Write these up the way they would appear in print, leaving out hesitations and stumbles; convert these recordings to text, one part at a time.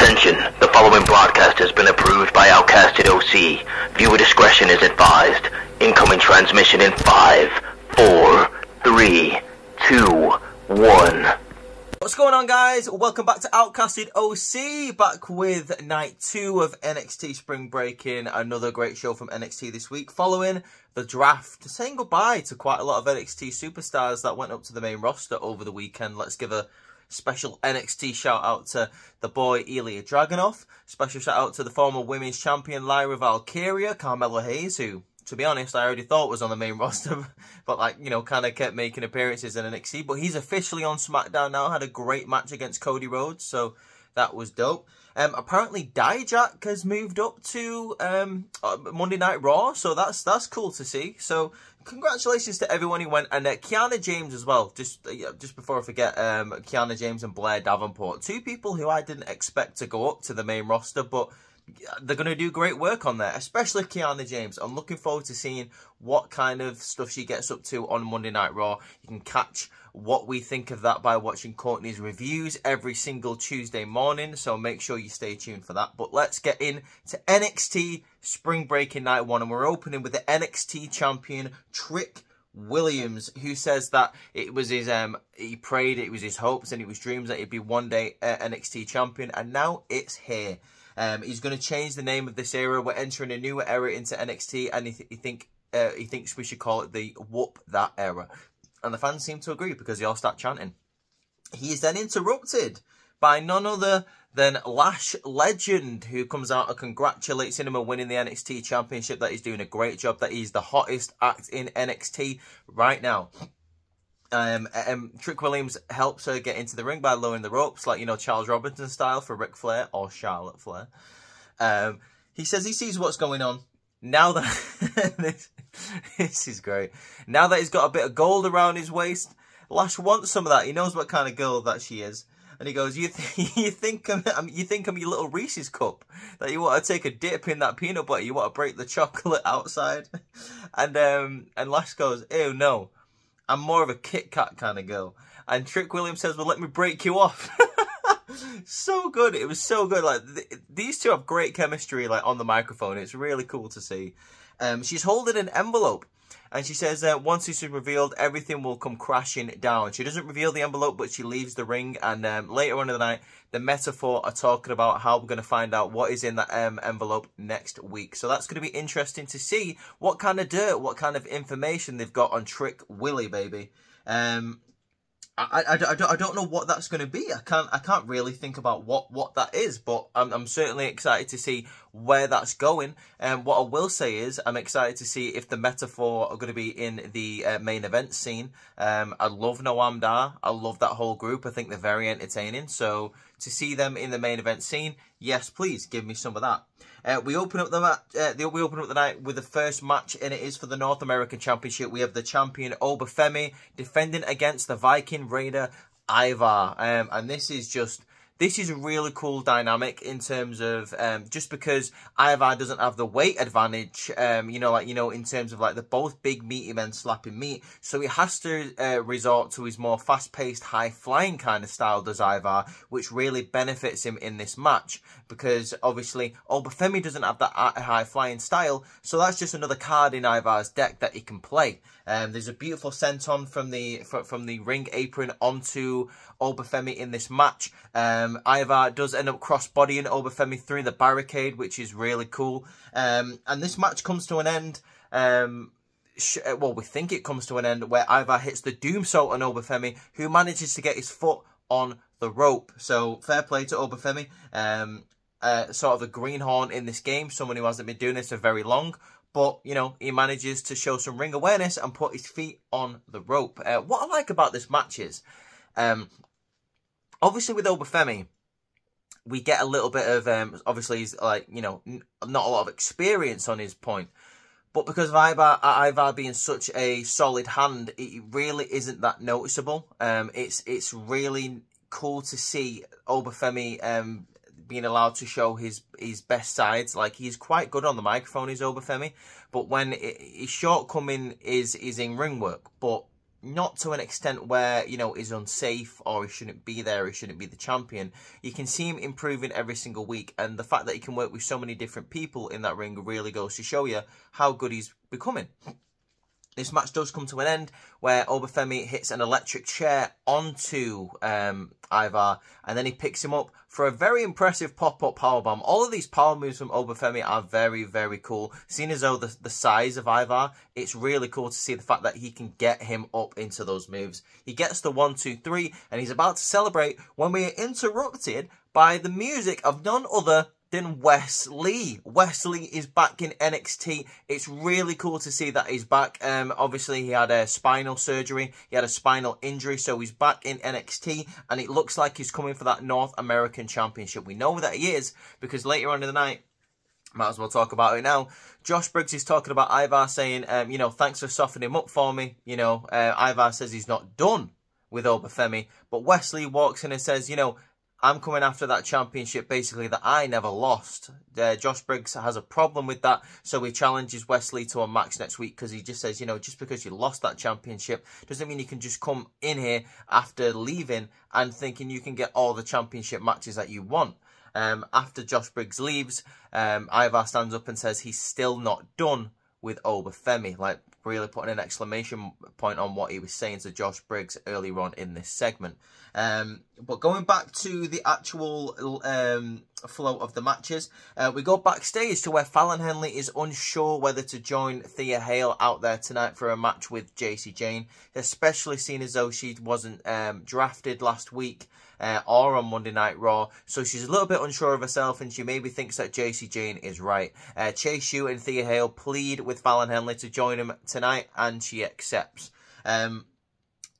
Attention, the following broadcast has been approved by Outcasted OC. Viewer discretion is advised. Incoming transmission in 5, 4, 3, 2, 1. What's going on, guys? Welcome back to Outcasted OC, back with night 2 of NXT Spring Breaking. Another great show from NXT this week, following the draft, saying goodbye to quite a lot of NXT superstars that went up to the main roster over the weekend. Let's give a special NXT shout out to the boy Ilya Dragunov. Special shout out to the former women's champion Lyra Valkyria, Carmelo Hayes, who, to be honest, I already thought was on the main roster, but kind of kept making appearances in NXT. But he's officially on SmackDown now. Had a great match against Cody Rhodes, so that was dope. Apparently Dijak has moved up to Monday Night Raw, so that's cool to see. So congratulations to everyone who went, and Kiana James as well. Just before I forget, Kiana James and Blair Davenport, two people who I didn't expect to go up to the main roster, but they're going to do great work on there, especially Kiana James. I'm looking forward to seeing what kind of stuff she gets up to on Monday Night Raw. You can catch what we think of that by watching Courtney's reviews every single Tuesday morning, so make sure you stay tuned for that. But let's get into NXT Spring Breaking Night 1, and we're opening with the NXT champion Trick Williams, who says that it was his he prayed, it was his hopes and it was dreams that he'd be one day NXT champion, and now it's here. He's going to change the name of this era. We're entering a new era into NXT, and he thinks we should call it the Whoop That era. And the fans seem to agree because they all start chanting. He is then interrupted by none other than Lash Legend, who comes out and congratulates him on winning the NXT Championship, that he's doing a great job, that he's the hottest act in NXT right now. Trick Williams helps her get into the ring by lowering the ropes, like, Charles Robinson style for Ric Flair or Charlotte Flair. He says he sees what's going on. Now that this is great. Now that he's got a bit of gold around his waist, Lash wants some of that. He knows what kind of girl that she is. And he goes, you think I'm your little Reese's cup, that you want to take a dip in that peanut butter, you want to break the chocolate outside? And Lash goes, ew, no, I'm more of a Kit Kat kind of girl. And Trick Williams says, well, let me break you off. So good. It was so good. Like, these two have great chemistry, like, on the microphone. It's really cool to see. She's holding an envelope, and she says once this is revealed, everything will come crashing down. She doesn't reveal the envelope, but she leaves the ring, and later on in the night, the Metaphor are talking about how we're going to find out what is in that envelope next week. So that's going to be interesting to see what kind of dirt, what kind of information they've got on Trick Willie, baby. I don't know what that's going to be. I can't really think about what that is, but I'm certainly excited to see where that's going. And what I will say is I'm excited to see if the Metaphor are going to be in the main event scene. I love Noam Dar. I love that whole group. I think they're very entertaining. So to see them in the main event scene, yes, please give me some of that. We open up the night with the first match, and it is for the North American Championship. We have the champion Obafemi defending against the Viking Raider Ivar, and this is a really cool dynamic in terms of just because Ivar doesn't have the weight advantage, in terms of, like, they're both big meaty men slapping meat, so he has to resort to his more fast-paced, high-flying kind of style, does Ivar, which really benefits him in this match, because obviously Obafemi doesn't have that high-flying style, so that's just another card in Ivar's deck that he can play. There's a beautiful senton from the ring apron onto Obafemi in this match. Ivar does end up cross-bodying Obafemi through the barricade, which is really cool. And this match comes to an end. Well, we think it comes to an end where Ivar hits the Doomsault on Obafemi, who manages to get his foot on the rope. So fair play to Obafemi. Sort of a greenhorn in this game, someone who hasn't been doing this for very long. But, he manages to show some ring awareness and put his feet on the rope. What I like about this match is, obviously with Obafemi, we get a little bit of, obviously he's like, not a lot of experience on his point. But because of Ivar being such a solid hand, it really isn't that noticeable. It's really cool to see Obafemi being allowed to show his best sides. Like, he's quite good on the microphone, is Obafemi, but when his shortcoming is in ring work. But not to an extent where, you know, is unsafe or he shouldn't be there, he shouldn't be the champion. You can see him improving every single week, and the fact that he can work with so many different people in that ring really goes to show you how good he's becoming. This match does come to an end where Obafemi hits an electric chair onto Ivar, and then he picks him up for a very impressive pop-up powerbomb. All of these power moves from Obafemi are very, very cool. Seeing as though the size of Ivar, it's really cool to see the fact that he can get him up into those moves. He gets the 1, 2, 3, and he's about to celebrate when we are interrupted by the music of none other than Wesley. Wesley is back in NXT. It's really cool to see that he's back. Obviously, he had a spinal surgery. He had a spinal injury, so he's back in NXT, and it looks like he's coming for that North American Championship. We know that he is, because later on in the night, might as well talk about it now, Josh Briggs is talking about Ivar, saying, you know, thanks for softening him up for me. You know, Ivar says he's not done with Obafemi, but Wesley walks in and says, you know, I'm coming after that championship, basically, that I never lost. Josh Briggs has a problem with that, so he challenges Wesley to a match next week, because he just says, you know, just because you lost that championship doesn't mean you can just come in here after leaving and thinking you can get all the championship matches that you want. After Josh Briggs leaves, Ivar stands up and says he's still not done with Obafemi, like really putting an exclamation point on what he was saying to Josh Briggs earlier on in this segment. But going back to the actual flow of the matches, we go backstage to where Fallon Henley is unsure whether to join Thea Hale out there tonight for a match with Jacy Jayne, especially seeing as though she wasn't drafted last week or on Monday Night Raw, so she's a little bit unsure of herself, and she maybe thinks that Jacy Jayne is right. Chase U and Thea Hale plead with Fallon Henley to join him tonight, and she accepts.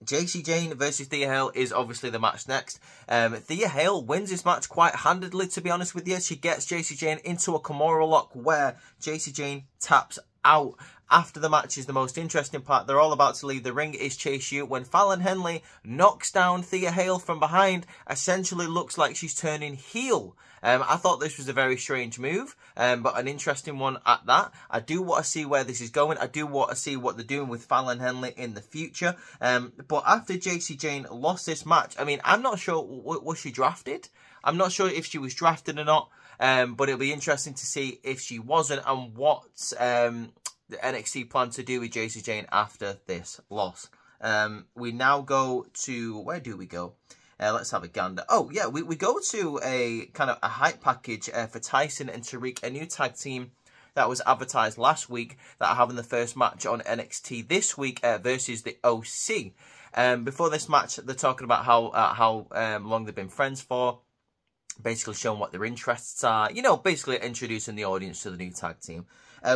Jacy Jayne versus Thea Hale is obviously the match next. Thea Hale wins this match quite handedly, to be honest with you. She gets Jacy Jayne into a Kimura lock where Jacy Jayne taps out. After the match is the most interesting part. They're all about to leave the ring. Is Chase U when Fallon Henley knocks down Thea Hale from behind. Essentially looks like she's turning heel. I thought this was a very strange move, but an interesting one at that. I do want to see where this is going. I do want to see what they're doing with Fallon Henley in the future. But after Jacy Jayne lost this match, I mean, I'm not sure, was she drafted? I'm not sure if she was drafted or not, but it'll be interesting to see if she wasn't and what the NXT plan to do with Jacy Jayne after this loss. We now go to, where do we go? Let's have a gander. Oh, yeah, we go to a kind of a hype package for Tyson and Tariq, a new tag team that was advertised last week that are having the first match on NXT this week versus the OC. Before this match, they're talking about how long they've been friends for, basically showing what their interests are, you know, basically introducing the audience to the new tag team.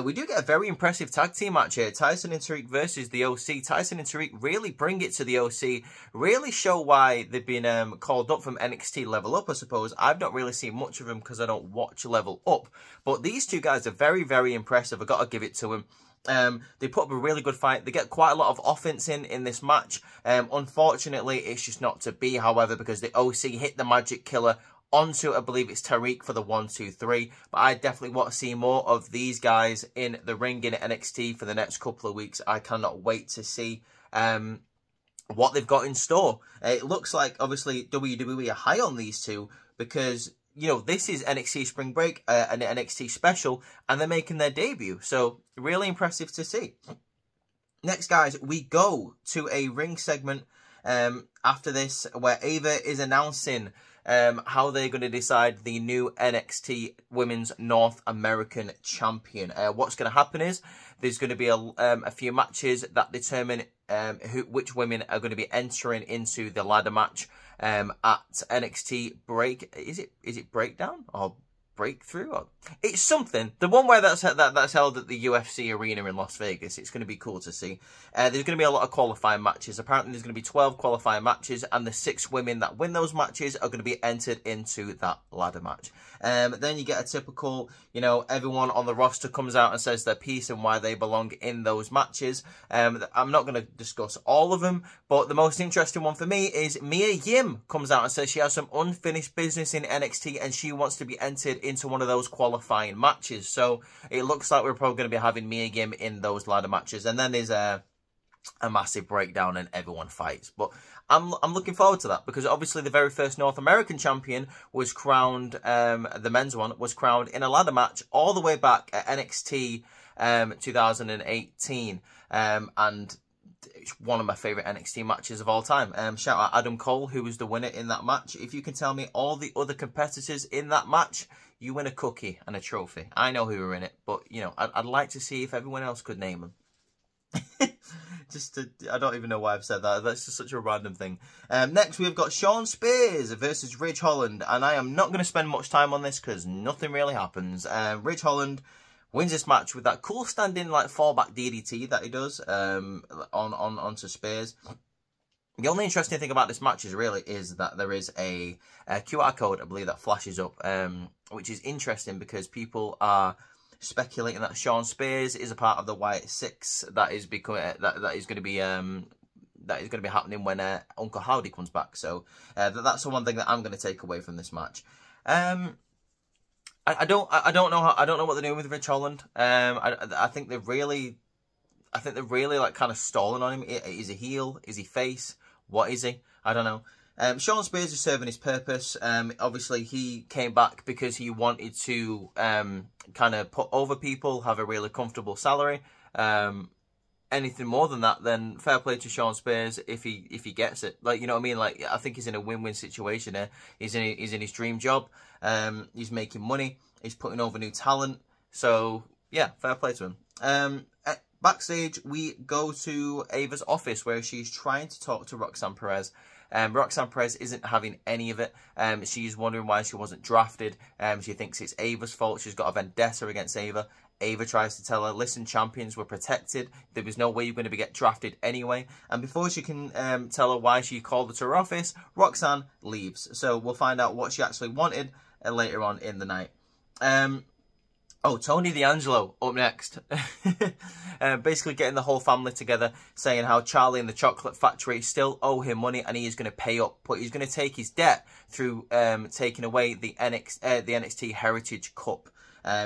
We do get a very impressive tag team match here. Tyson and Tariq versus the OC. Tyson and Tariq really bring it to the OC. Really show why they've been called up from NXT Level Up, I suppose. I've not really seen much of them because I don't watch Level Up. But these two guys are very, very impressive. I've got to give it to them. They put up a really good fight. They get quite a lot of offense in this match. Unfortunately, it's just not to be, however, because the OC hit the Magic Killer onto, I believe it's Tariq for the 1, 2, 3. But I definitely want to see more of these guys in the ring in NXT for the next couple of weeks. I cannot wait to see what they've got in store. It looks like, obviously, WWE are high on these two because, you know, this is NXT Spring Break, an NXT special, and they're making their debut. So, really impressive to see. Next, guys, we go to a ring segment after this where Ava is announcing how they're going to decide the new NXT Women's North American Champion. What's going to happen is there's going to be a few matches that determine which women are going to be entering into the ladder match at NXT Break. Is it Breakdown or Breakthrough? Or, it's something. The one where that's held at the UFC arena in Las Vegas. It's going to be cool to see. There's going to be a lot of qualifying matches. Apparently there's going to be 12 qualifying matches, and the 6 women that win those matches are going to be entered into that ladder match. Then you get a typical, you know, everyone on the roster comes out and says their piece and why they belong in those matches. I'm not going to discuss all of them, but the most interesting one for me is Mia Yim comes out and says she has some unfinished business in NXT and she wants to be entered into one of those qualifying matches. So it looks like we're probably going to be having Mia Yim in those ladder matches. And then there's a massive breakdown and everyone fights. But I'm looking forward to that, because obviously the very first North American champion was crowned, the men's one was crowned in a ladder match all the way back at NXT 2018, and it's one of my favourite NXT matches of all time. Shout out Adam Cole, who was the winner in that match. If you can tell me all the other competitors in that match, you win a cookie and a trophy. I know who were in it, but, you know, I'd like to see if everyone else could name them. I don't even know why I've said that. That's just such a random thing. Next, we've got Shawn Spears versus Ridge Holland. And I am not going to spend much time on this because nothing really happens. Ridge Holland wins this match with that cool standing like fallback DDT that he does onto Spears. The only interesting thing about this match is that there is a QR code, I believe, that flashes up, which is interesting because people are speculating that Shawn Spears is a part of the White Six that is going to be happening when Uncle Howdy comes back. So that's the one thing that I'm going to take away from this match. I don't know what they're doing with Ridge Holland. I think they're really like kind of stalling on him. Is he heel? Is he face? What is he? I don't know. Shawn Spears is serving his purpose. Obviously, he came back because he wanted to kind of put over people, have a really comfortable salary. Anything more than that, then fair play to Shawn Spears if he gets it. Like, you know what I mean? Like, I think he's in a win-win situation here. He's in his dream job. He's making money. He's putting over new talent. So yeah, fair play to him. Backstage, we go to Ava's office where she's trying to talk to Roxanne Perez. Roxanne Perez isn't having any of it. She's wondering why she wasn't drafted. She thinks it's Ava's fault. She's got a vendetta against Ava. Ava tries to tell her, listen, champions were protected. There was no way you're going to get drafted anyway. And before she can tell her why she called her to her office, Roxanne leaves. So we'll find out what she actually wanted later on in the night. Oh, Tony D'Angelo up next. Basically getting the whole family together, saying how Charlie and the Chocolate Factory still owe him money and he is going to pay up. But he's going to take his debt through taking away the NXT Heritage Cup.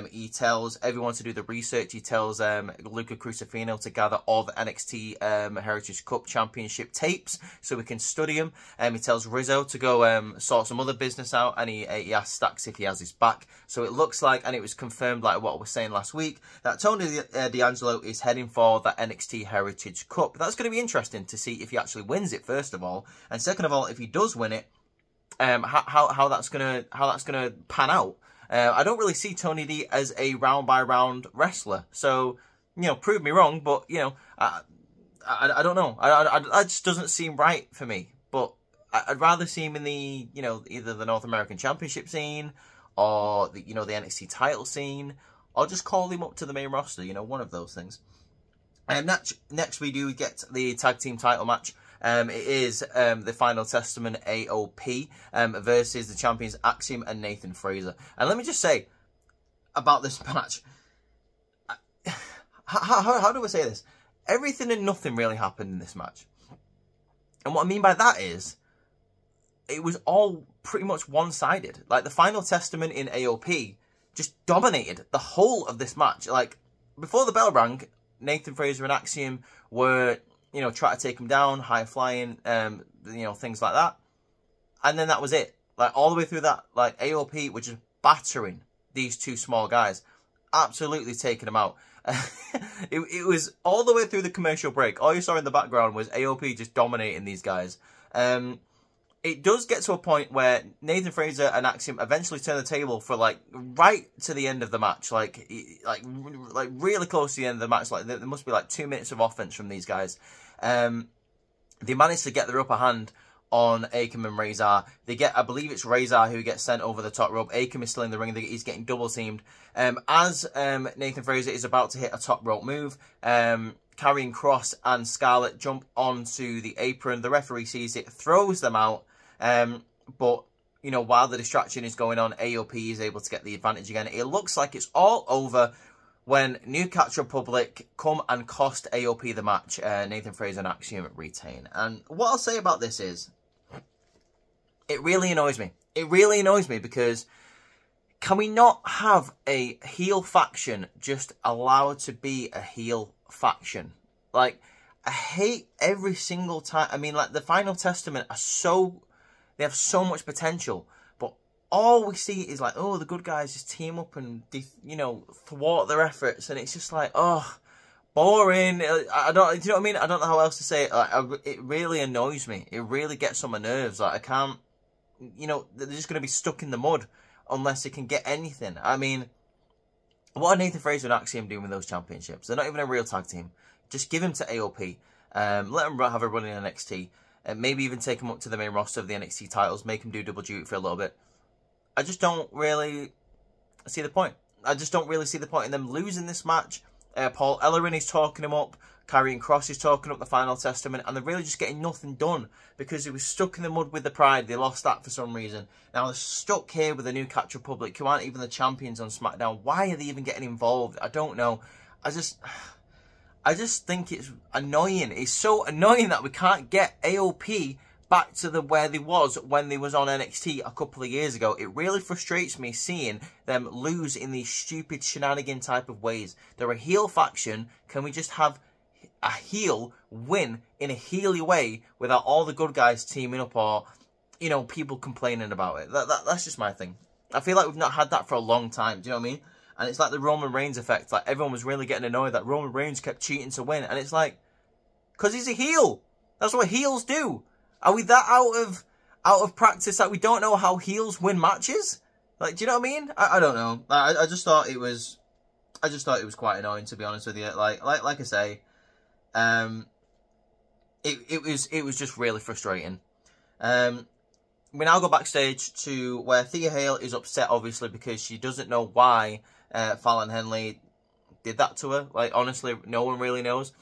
He tells everyone to do the research. He tells Luca Crucifino to gather all the NXT Heritage Cup Championship tapes so we can study them. He tells Rizzo to go sort some other business out, and he asks Stacks if he has his back. So it looks like, and it was confirmed like what I was saying last week, that Tony D'Angelo is heading for that NXT Heritage Cup. That's going to be interesting to see if he actually wins it, first of all, and second of all, if he does win it, how that's gonna pan out. I don't really see Tony D as a round-by-round wrestler. So, you know, prove me wrong, but, you know, I don't know. That just doesn't seem right for me. But I'd rather see him in the, you know, either the North American Championship scene or, the, you know, the NXT title scene, or just call him up to the main roster, you know, one of those things. And next we do get the tag team title match. It is the Final Testament AOP versus the champions Axiom and Nathan Frazer. And let me just say about this match, how do I say this? Everything and nothing really happened in this match. And what I mean by that is, it was all pretty much one-sided. Like, the Final Testament in AOP just dominated the whole of this match. Like, before the bell rang, Nathan Frazer and Axiom were, you know, try to take him down, high flying, you know, things like that. And then that was it. Like, all the way through that, like, AOP were just battering these two small guys. Absolutely taking them out. It was all the way through the commercial break. All you saw in the background was AOP just dominating these guys. It does get to a point where Nathan Frazer and Axiom eventually turn the table for, like, right to the end of the match. Like really close to the end of the match. Like, there must be, like, 2 minutes of offense from these guys. They manage to get their upper hand on Akam and Razor. They get, I believe it's Razor who gets sent over the top rope. Akam is still in the ring. He's getting double teamed. As Nathan Frazer is about to hit a top rope move, Karrion Kross and Scarlett jump onto the apron. The referee sees it, throws them out. But, you know, while the distraction is going on, AOP is able to get the advantage again. It looks like it's all over when New Catch Republic come and cost AOP the match. Nathan Frazer and Axiom retain. And what I'll say about this is, it really annoys me. It really annoys me because can we not have a heel faction just allowed to be a heel faction? Like, I hate every single time. I mean, like, the Final Testament they have so much potential, but all we see is like, oh, the good guys just team up and, thwart their efforts, and it's just like, oh, boring. I don't, do you know what I mean? I don't know how else to say it. Like, it really annoys me. It really gets on my nerves. Like, I can't, they're just going to be stuck in the mud unless they can get anything. I mean, what are Nathan Fraser and Axiom doing with those championships? They're not even a real tag team. Just give him to AOP. Let them have a run in NXT. Maybe even take him up to the main roster of the NXT titles. Make him do double duty for a little bit. I just don't really see the point. I just don't really see the point in them losing this match. Paul Ellering is talking him up. Karrion Kross is talking up the Final Testament. And they're really just getting nothing done. Because he was stuck in the mud with the Pride. They lost that for some reason. Now they're stuck here with the New Catch Republic, who aren't even the champions on SmackDown. Why are they even getting involved? I don't know. I just think it's annoying. It's so annoying that we can't get AOP back to where they was when they was on NXT a couple of years ago. It really frustrates me seeing them lose in these stupid shenanigan type of ways. They're a heel faction. Can we just have a heel win in a heely way without all the good guys teaming up or, people complaining about it? That's just my thing. I feel like we've not had that for a long time. Do you know what I mean? And it's like the Roman Reigns effect. Like, everyone was really getting annoyed that Roman Reigns kept cheating to win. And it's like, because he's a heel. That's what heels do. Are we that out of practice that we don't know how heels win matches? Like, do you know what I mean? I don't know. I just thought it was quite annoying, to be honest with you. Like I say, it was just really frustrating. We now go backstage to where Thea Hale is upset, obviously, because she doesn't know why Fallon Henley did that to her. Like, honestly, no one really knows.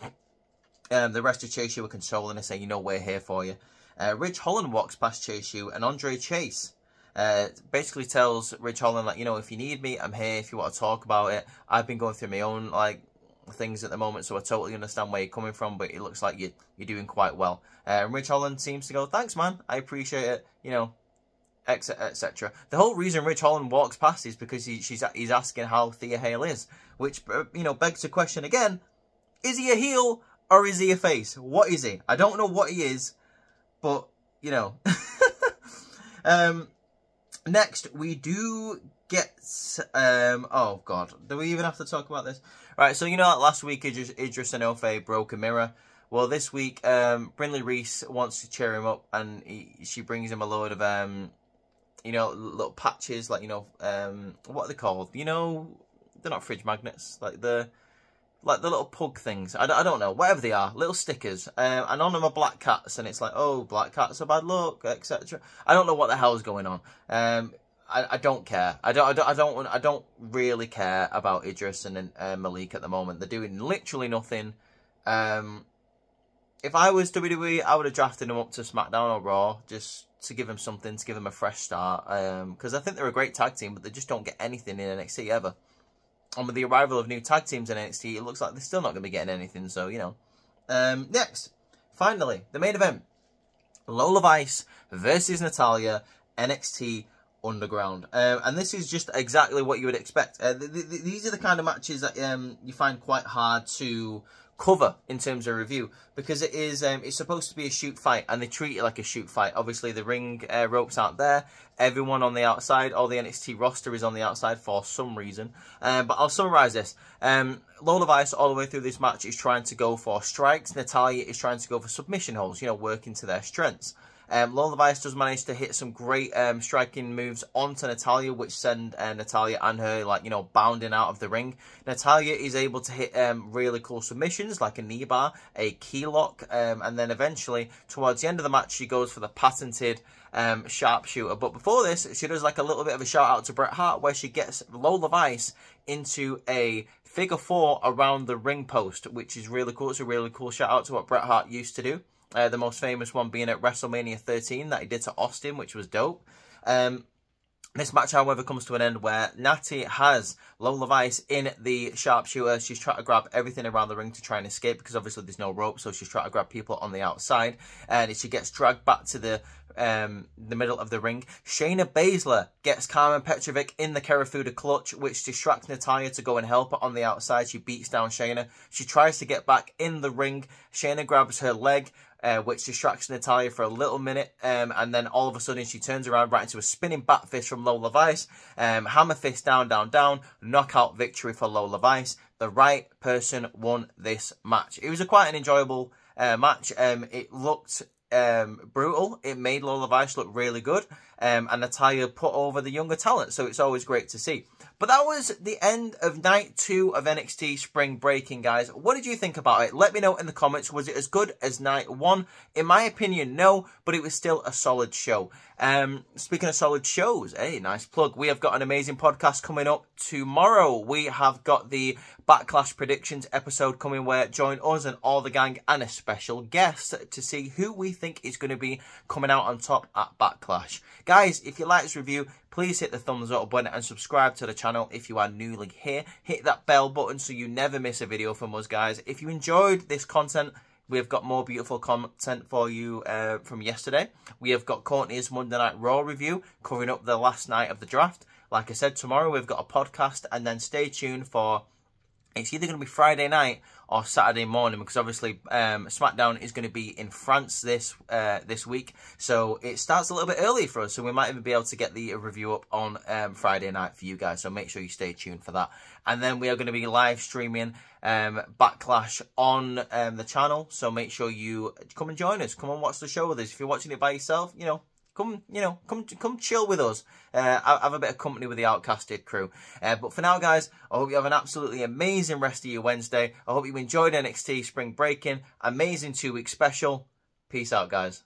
The rest of Chase U were consoling her, saying, we're here for you. Ridge Holland walks past Chase U, and Andre Chase basically tells Ridge Holland, like, if you need me, I'm here if you want to talk about it. I've been going through my own, things at the moment, so I totally understand where you're coming from, but it looks like you're doing quite well. And Ridge Holland seems to go, thanks, man, I appreciate it, etc. The whole reason Ridge Holland walks past is because he's asking how Thea Hale is, which, begs the question again, is he a heel or is he a face? What is he? I don't know what he is, but, next, we do get, oh god, do we even have to talk about this? Right, so last week Idris Enofe broke a mirror. Well, this week, Brindley Reese wants to cheer him up, and she brings him a load of, little patches, what are they called? They're not fridge magnets, like the little pug things. I don't know, whatever they are, little stickers. And on them are black cats, and it's like, oh, black cats are bad luck, etc. I don't know what the hell is going on. I don't care. I don't really care about Idris and Malik at the moment. They're doing literally nothing. If I was WWE, I would have drafted them up to SmackDown or Raw just to give them something, to give them a fresh start. Because I think they're a great tag team, but they just don't get anything in NXT ever. And with the arrival of new tag teams in NXT, it looks like they're still not going to be getting anything. So, next, finally, the main event. Lola Vice versus Natalya, NXT Underground. And this is just exactly what you would expect. These are the kind of matches that you find quite hard to cover in terms of review, because it's supposed to be a shoot fight, and they treat it like a shoot fight. Obviously, the ring ropes aren't there. Everyone on the outside, all the NXT roster is on the outside for some reason. But I'll summarise this. Lola Vice, all the way through this match, is trying to go for strikes. Natalya is trying to go for submission holds, working to their strengths. Lola Vice does manage to hit some great striking moves onto Natalya, which send Natalya and her, bounding out of the ring. Natalya is able to hit really cool submissions, like a knee bar, a key lock, and then eventually, towards the end of the match, she goes for the patented sharpshooter. But before this, she does a little bit of a shout out to Bret Hart, where she gets Lola Vice into a figure 4 around the ring post, which is really cool. It's a really cool shout out to what Bret Hart used to do. The most famous one being at WrestleMania 13 that he did to Austin, which was dope. This match, however, comes to an end where Natty has Lola Vice in the sharpshooter. She's trying to grab everything around the ring to try and escape because obviously there's no rope, so she's trying to grab people on the outside. And she gets dragged back to the middle of the ring. Shayna Baszler gets Carmen Petrovic in the Karafuda clutch, which distracts Natalya to go and help her on the outside. She beats down Shayna. She tries to get back in the ring. Shayna grabs her leg, which distracts Natalya for a little minute, and then all of a sudden she turns around right into a spinning bat fist from Lola Vice. Hammer fist down, down, down. Knockout victory for Lola Vice. The right person won this match. It was quite an enjoyable match. It looked brutal. It made Lola Vice look really good, and Natalya put over the younger talent, so it's always great to see. But that was the end of night 2 of NXT Spring Breaking, guys. What did you think about it? Let me know in the comments. Was it as good as night 1? In my opinion, no, but it was still a solid show. Speaking of solid shows, hey, nice plug. We have got an amazing podcast coming up tomorrow. We have got the Backlash Predictions episode coming where join us and all the gang and a special guest to see who we think is going to be coming out on top at Backlash. Guys, if you like this review, please hit the thumbs up button and subscribe to the channel if you are newly here. Hit that bell button so you never miss a video from us, guys. If you enjoyed this content, we have got more beautiful content for you from yesterday. We have got Courtney's Monday Night Raw review covering up the last night of the draft. Like I said, tomorrow we've got a podcast, and then stay tuned for... It's either going to be Friday night or Saturday morning, because obviously SmackDown is going to be in France this week. So it starts a little bit early for us, so we might even be able to get the review up on Friday night for you guys. So make sure you stay tuned for that. And then we are going to be live streaming Backlash on the channel. So make sure you come and join us. Come and watch the show with us. If you're watching it by yourself, come chill with us. Have a bit of company with the Outcasted crew. But for now, guys, I hope you have an absolutely amazing rest of your Wednesday. I hope you enjoyed NXT Spring Breaking. Amazing 2-week special. Peace out, guys.